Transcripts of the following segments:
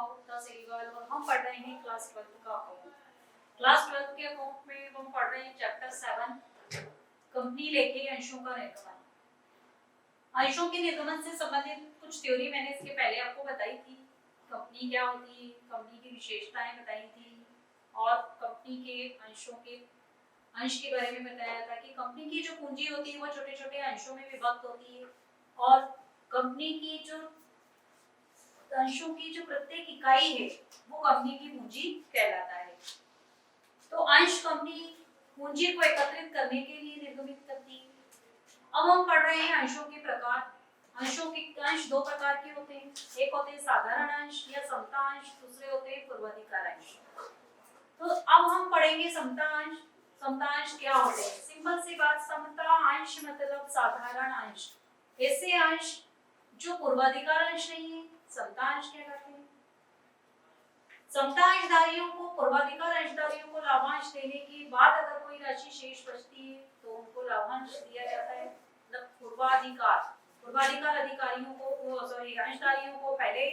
गुप्ता सेरीवाल और हम पढ़ रहे हैं क्लास 12 का अकाउंट। क्लास 12 के अकाउंट में हम पढ़ रहे हैं चैप्टर 7 कंपनी लेखे अंशों का निर्गमन। अंशों के निर्गमन से संबंधित कुछ थ्योरी मैंने इसके पहले आपको बताई थी। कंपनी क्या होती है, कंपनी की विशेषताएं बताई थी और कंपनी के अंशों के अंश के बारे में बताया था कि कंपनी की जो पूंजी होती है वो छोटे छोटे अंशों में विभक्त होती है और कंपनी की जो अंशों की जो प्रत्येक इकाई है वो कंपनी की पूंजी कहलाता है। तो अंश कंपनी पूंजी को एकत्रित करने के लिए निर्गमित करती है। अब हम पढ़ रहे हैं अंशों के प्रकार। अंशों के अंश दो प्रकार के होते हैं, एक होते हैं साधारण अंश या समता अंश, दूसरे होते हैं पूर्वाधिकार अंश। तो अब हम पढ़ेंगे समता अंश। समता अंश क्या होते हैं? सिंपल सी बात, समता अंश मतलब साधारण अंश, ऐसे अंश जो पूर्वाधिकार अंश नहीं है, समता अंश कहलाते हैं। समता अंशधारियों को, पूर्वाधिकार अंशधारियों को लाभांश देने के बाद अगर कोई राशि शेष बचती है तो उनको लाभांश दिया जाता है। मतलब पूर्वाधिकार अधिकारियों को, सॉरी, अंशधारियों को पहले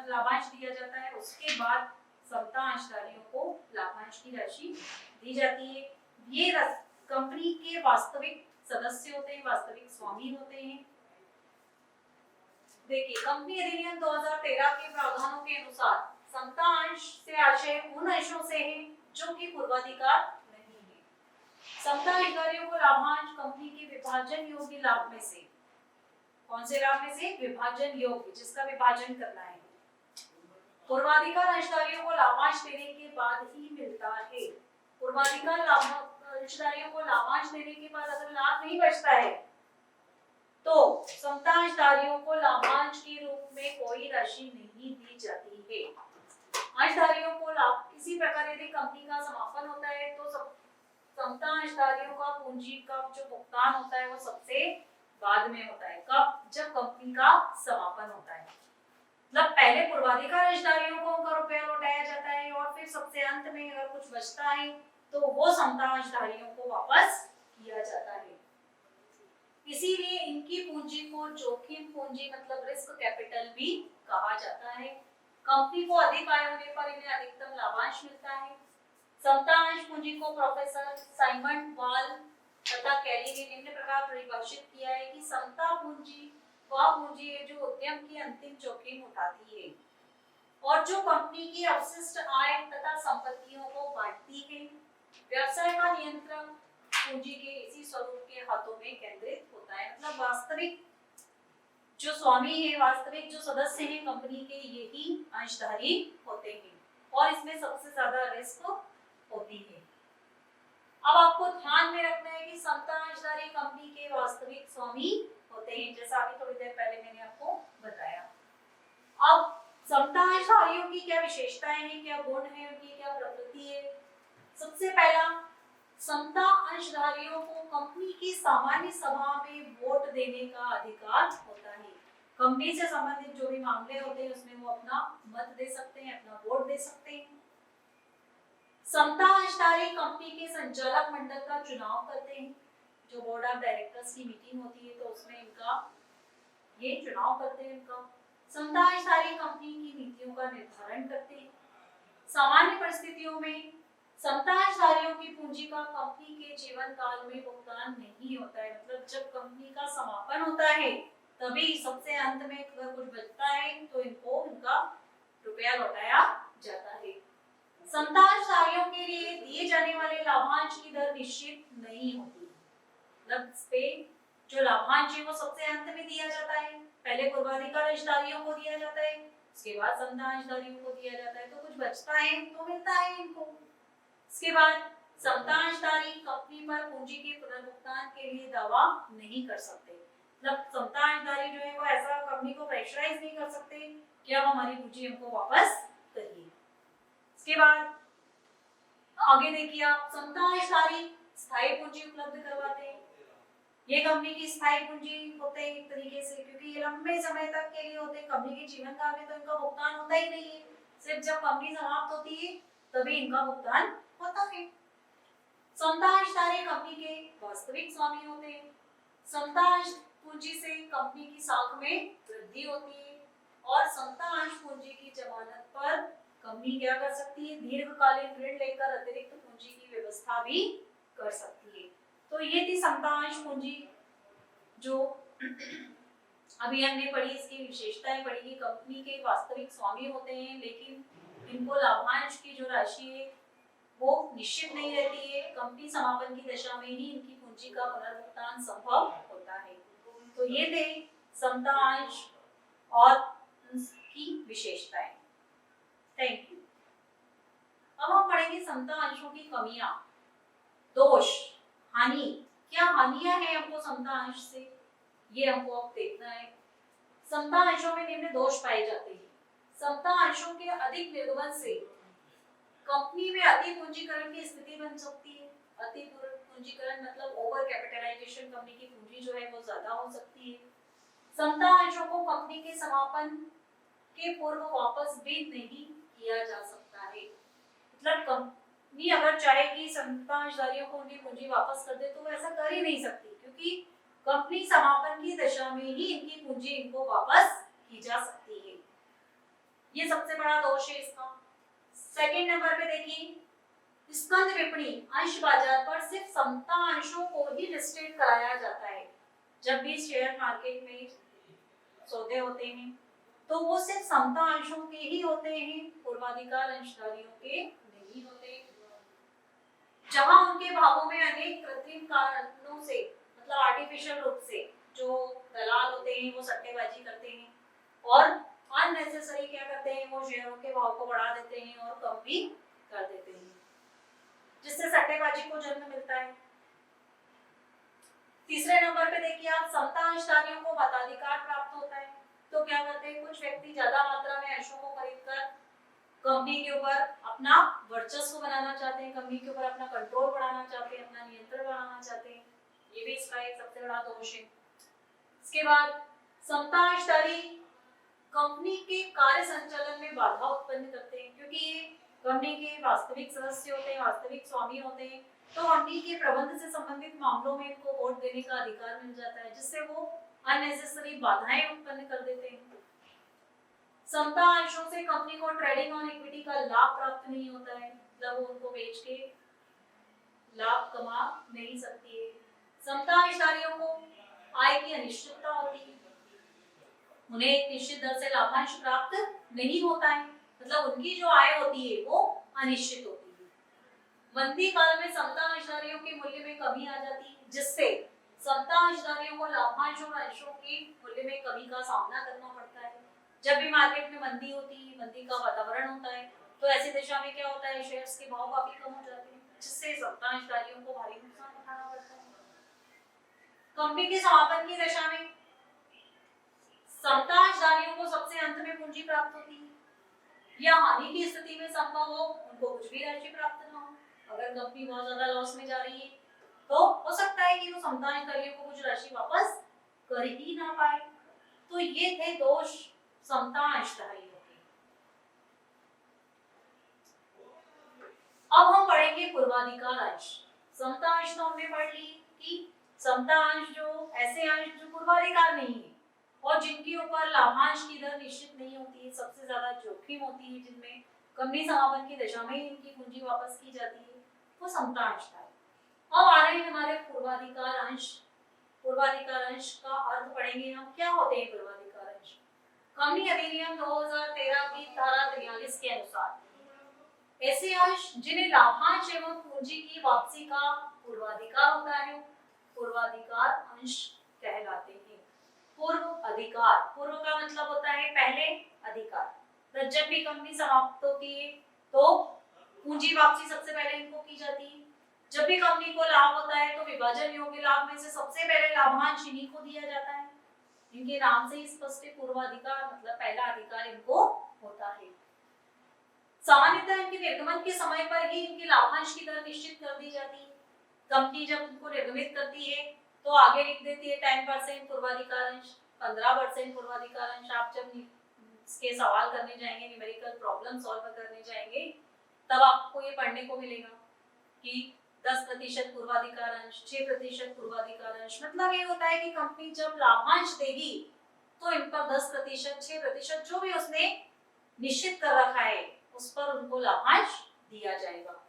लाभांश दिया जाता है, उसके बाद समता अंशधारियों को लाभांश की राशि दी जाती है। ये कंपनी के वास्तविक सदस्य होते हैं, वास्तविक स्वामी होते हैं। देखिए, कंपनी अधिनियम 2013 के प्रावधानों के अनुसार समता अंश से आशय उन अंशों से है जो कि पूर्वाधिकार नहीं है। समता अंशधारियों को लाभांश कंपनी के विभाजन योग्य लाभ में से, कौन से लाभ में से? विभाजन योग्य, जिसका विभाजन करना है। पूर्वाधिकार अंशधारियों को लाभांश देने के बाद ही मिलता है। पूर्वाधिकार अंशधारियों को लाभांश देने के बाद अगर लाभ नहीं बचता है तो समता अंशधारियों को लाभांश के रूप में कोई राशि नहीं दी जाती है। अंशधारियों को लाभ, इसी प्रकार यदि कंपनी का समापन होता है तो समता अंशधारियों का पूंजी का जो भुगतान होता है वो सबसे बाद में होता है। कब? जब कंपनी का समापन होता है। मतलब पहले पूर्वाधिकार अंशधारियों को उनका रुपया लौटाया जाता है और फिर सबसे अंत में अगर कुछ बचता है तो वो समता अंशधारियों को वापस किया जाता है। इसीलिए इनकी पूंजी को जोखिम पूंजी मतलब रिस्क कैपिटल भी कहा जाता है। कंपनी को अधिक आय होने पर इन्हें अधिकतम लाभांश मिलता है। समता अंश पूंजी को प्रोफेसर साइमन वाल तथा कैली ने निम्न प्रकार परिभाषित किया है कि समता पूंजी वह पूंजी है जो उद्यम की अंतिम जोखिम उठाती है और जो कंपनी की अवशिष्ट आय तथा संपत्तियों को बांटती है। व्यवसाय का नियंत्रण पूंजी के इसी स्वरूप के हाथों में केंद्रित होता है। मतलब वास्तविक जो स्वामी है, वास्तविक जो सदस्य हैं कंपनी के, यही अंशधारी होते हैं और इसमें सबसे ज्यादा रिस्क होती है। अब आपको ध्यान में रखना है कि समता अंशधारी कंपनी के वास्तविक स्वामी होते हैं, जैसा अभी थोड़ी देर पहले मैंने आपको बताया। अब समता अंशधारियों की क्या विशेषताएं हैं, क्या गुण है, उनकी क्या प्रकृति है? सबसे पहला, समता अंशधारियों को कंपनी की सामान्य सभा में वोट देने का अधिकार होता है। कंपनी से संबंधित जो भी मामले होते हैं उसमें वो अपना मत दे सकते हैं, अपना वोट दे सकते हैं। समता अंशधारी कंपनी के संचालक मंडल का चुनाव करते हैं। जो बोर्ड ऑफ डायरेक्टर्स की मीटिंग होती है तो उसमें इनका ये चुनाव करते हैं इनका। समता अंशधारी कंपनी की नीतियों का निर्धारण करते हैं। सामान्य परिस्थितियों में समता अंशधारियों की पूंजी का कंपनी के जीवन काल में भुगतान नहीं होता है। मतलब जब कंपनी का समापन होता है तभी सबसे अंत में अगर कुछ बचता है तो इनको इनका रुपया लौटाया जाता है। समता अंशधारियों के लिए दिए जाने वाले लाभांश की दर निश्चित नहीं होती। मतलब पे जो लाभांश है वो सबसे अंत में दिया जाता है। पहले पूर्वाधिकार अंशधारियों को दिया जाता है, उसके बाद समता अंशधारियों को दिया जाता है। तो कुछ बचता है तो मिलता है इनको। इसके बाद समता अंशधारी कंपनी पर पूंजी के पुनर्भुगतान के लिए दावा नहीं कर सकते। मतलब समता अंशधारी जो है वो ऐसा कंपनी को प्रेशराइज नहीं कर सकते कि अब हमारी पूंजी हमको वापस करिए। इसके बाद आगे देखिए आप, समता अंशधारी स्थायी पूंजी उपलब्ध करवाते हैं। ये कंपनी की स्थायी पूंजी होते हैं एक तरीके से, क्योंकि ये लंबे समय तक के लिए होते हैं। कंपनी के जीवन काल में तो इनका भुगतान होता ही नहीं है, सिर्फ जब कंपनी समाप्त होती है तभी इनका भुगतान होता है। समता अंशधारी कंपनी के वास्तविक स्वामी होते हैं। समता अंश पूंजी से कंपनी की साख में वृद्धि होती है। और समता अंश पूंजी की जमानत पर कंपनी क्या कर सकती है, दीर्घकालीन ऋण लेकर अतिरिक्त पूंजी की व्यवस्था भी कर सकती है। तो ये थी समता अंश पूंजी जो अभी हमने पढ़ी, इसकी विशेषताएं पढ़ी कि कंपनी के वास्तविक स्वामी होते हैं, लेकिन इनको लाभांश की जो राशि है वो निश्चित नहीं रहती है। कंपनी समापन की दशा में ही इनकी पूंजी का पुनर्भुगतान संभव होता है। तो ये थे समता अंश और उसकी विशेषताएं। Thank you. अब हम पढ़ेंगे समता अंशों की कमियां, दोष, हानि। क्या हानियां हैं हमको समता अंश से, ये हमको अब देखना है। समता अंशों में निम्न दोष पाए जाते हैं। समता अंशों के अधिक निर्गमन से कंपनी में अति पूंजीकरण की स्थिति बन सकती है। अति पूंजीकरण मतलब ओवर कैपिटलाइजेशन, कंपनी की पूंजी जो है वो ज्यादा हो सकती है। समता अंशों को कंपनी के समापन के पूर्व वापस भी नहीं किया जा सकता है। मतलब कंपनी अगर चाहे कि समता अंशधारियों को उनकी पूंजी वापस कर दे तो वो ऐसा कर ही नहीं सकती, क्योंकि कंपनी समापन की दशा में ही इनकी पूंजी इनको वापस की जा सकती है। ये सबसे बड़ा दोष है इसका। सेकंड नंबर पे देखिए, स्कंद विपणी अंश बाजार पर सिर्फ समता अंशों को ही लिस्टेड कराया जाता है। जब भी शेयर मार्केट में सौदे होते हैं तो वो सिर्फ समता अंशों के ही होते हैं, पूर्वाधिकार अंशधारियों के नहीं होते। जहां उनके भावों में अनेक कृत्रिम कारणों से, मतलब आर्टिफिशियल रूप से, जो दलाल होते हैं वो सट्टेबाजी करते हैं और अननेसेसरी क्या करते हैं, वो शेयरों के भाव को बढ़ा देते हैं और कम भी कर देते हैं, जिससे सट्टेबाजी को जन्म मिलता है। तीसरे नंबर पे देखिए आप, समता अंशधारियों को मताधिकार प्राप्त होता है। तो क्या करते हैं, कुछ व्यक्ति ज्यादा मात्रा में अंशों को खरीदकर कंपनी के ऊपर अपना वर्चस्व बनाना चाहते हैं, कंपनी के ऊपर अपना कंट्रोल बढ़ाना चाहते हैं, अपना नियंत्रण बढ़ाना चाहते हैं। ये भी इसका एक सबसे बड़ा दोष है। इसके बाद समता अंशधारी कंपनी के कार्य संचालन में बाधा उत्पन्न करते हैं, क्योंकि ये कंपनी के वास्तविक सदस्य होते हैं, वास्तविक स्वामी होते हैं, तो कंपनी के प्रबंध से संबंधित मामलों में इनको वोट देने का अधिकार मिल जाता है, जिससे वो अननेसेसरी बाधाएं उत्पन्न कर देते हैं। समता अंशों से कंपनी को ट्रेडिंग और इक्विटी का लाभ प्राप्त नहीं होता है, मतलब वो उनको बेच के लाभ कमा नहीं सकती है। समता अंशधारियों को आय की अनिश्चितता होती है, उन्हें एक निश्चित दर से लाभांश प्राप्त नहीं होता है, मतलब उनकी जो आय होती है वो अनिश्चित होती है। मंदी काल में समता अंशधारियों के मूल्य में कमी आ जाती है, जिससे समता अंशधारियों को लाभांश और अंशों के मूल्य में कमी का सामना करना पड़ता है। जब भी मार्केट में मंदी होती है, मंदी का वातावरण होता है, तो ऐसी दिशा में क्या होता है, शेयर्स के भाव काफी कम हो जाते हैं, जिससे समता अंशधारियों को भारी नुकसान उठाना पड़ता है। कंपनी के समापन की दशा में समता अंशधारियों को सबसे अंत में पूंजी प्राप्त होती है, या हानि की स्थिति में संभव हो उनको कुछ भी राशि प्राप्त न हो। अगर कंपनी बहुत ज्यादा लॉस में जा रही है तो हो सकता है कि वो समता अंशधारियों को कुछ राशि वापस कर ही ना पाए। तो ये थे दोष समता अंशधारियों के। अब हम पढ़ेंगे पूर्वाधिकार अंश। समता अंश तो हमने पढ़ ली कि समता अंश जो ऐसे अंश जो पूर्वाधिकार नहीं है और जिनके ऊपर लाभांश की दर निश्चित नहीं होती है, सबसे ज्यादा जोखिम होती है, जिनमें कंपनी समापन की दशा में ही इनकी पूंजी वापस की जाती है, वो समता अंश था। अब आ रहे हैं हमारे पूर्वाधिकार अंश। पूर्वाधिकार अंश का अर्थ पढ़ेंगे हम, क्या होते हैं पूर्वाधिकार अंश। कंपनी अधिनियम 2013 की धारा 43 के अनुसार ऐसे अंश जिन्हें लाभांश एवं पूंजी की वापसी का पूर्वाधिकार होता है, पूर्वाधिकार अंश कहलाते हैं। पूर्व अधिकार, पूर्व का मतलब होता है पहले, अधिकार, तो जब भी कंपनी समाप्त होती है तो पूंजी वापसी सबसे पहले इनको की जाती है। जब भी कंपनी को लाभ होता है तो विभाजन योग्य लाभ में से सबसे पहले लाभांश इन्हीं को दिया जाता है। इनके नाम से ही स्पष्ट है, पूर्वाधिकार मतलब पहला अधिकार इनको होता है। सामान्यतः इनके निर्गमन के समय पर ही इनके लाभांश की दर निश्चित कर दी जाती है। कंपनी जब उनको निर्गमित करती है तो आगे लिख देती है 10% पूर्वाधिकार अंश, 15% पूर्वाधिकार अंश। आप जब इसके सवाल करने जाएंगे, न्यूमेरिकल प्रॉब्लम सॉल्व करने जाएंगे, तब आपको ये पढ़ने को मिलेगा कि 10% पूर्वाधिकार अंश, 6% पूर्वाधिकार अंश। मतलब ये होता है कि कंपनी जब लाभांश देगी तो इन पर 10%, 6% जो भी उसने निश्चित कर रखा है उस पर उनको लाभांश दिया जाएगा।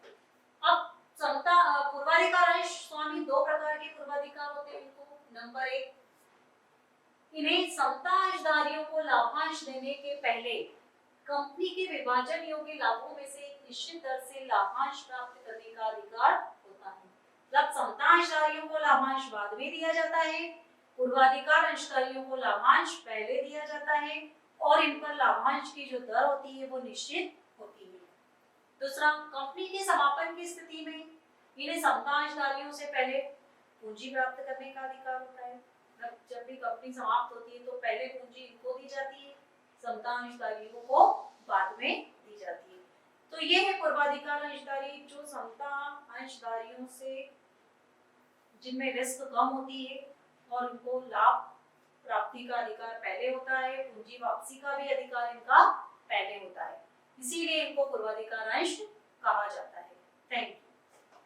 अब समता पूर्वाधिकार अंश स्वामी, दो प्रकार के पूर्वाधिकार होते हैं इनको। नंबर 1, इन्हें समता अंशधारियों को लाभांश देने के पहले कंपनी के विभाजन योग्य लाभों में से एक निश्चित दर से लाभांश प्राप्त करने का अधिकार होता है। मतलब समता अंशधारियों को लाभांश बाद में दिया जाता है, पूर्वाधिकार अंशधारियों को लाभांश पहले दिया जाता है और इन पर लाभांश की जो दर होती है वो निश्चित होती है। दूसरा, कंपनी के समापन की स्थिति में इन्हें समता अंशधारियों से पहले पूंजी प्राप्त करने का अधिकार होता है। जब भी कंपनी समाप्त होती है तो पहले पूंजी इनको दी जाती है, समता अंशधारियों को बाद में दी जाती है। तो ये है पूर्वाधिकार अंशधारी जो समता अंशधारियों से जिनमें रिस्क कम होती है और उनको लाभ प्राप्ति का अधिकार पहले होता है, पूंजी वापसी का भी अधिकार इनका पहले होता है, इसीलिए इनको पूर्वाधिकार अंश कहा जाता है। Thank you.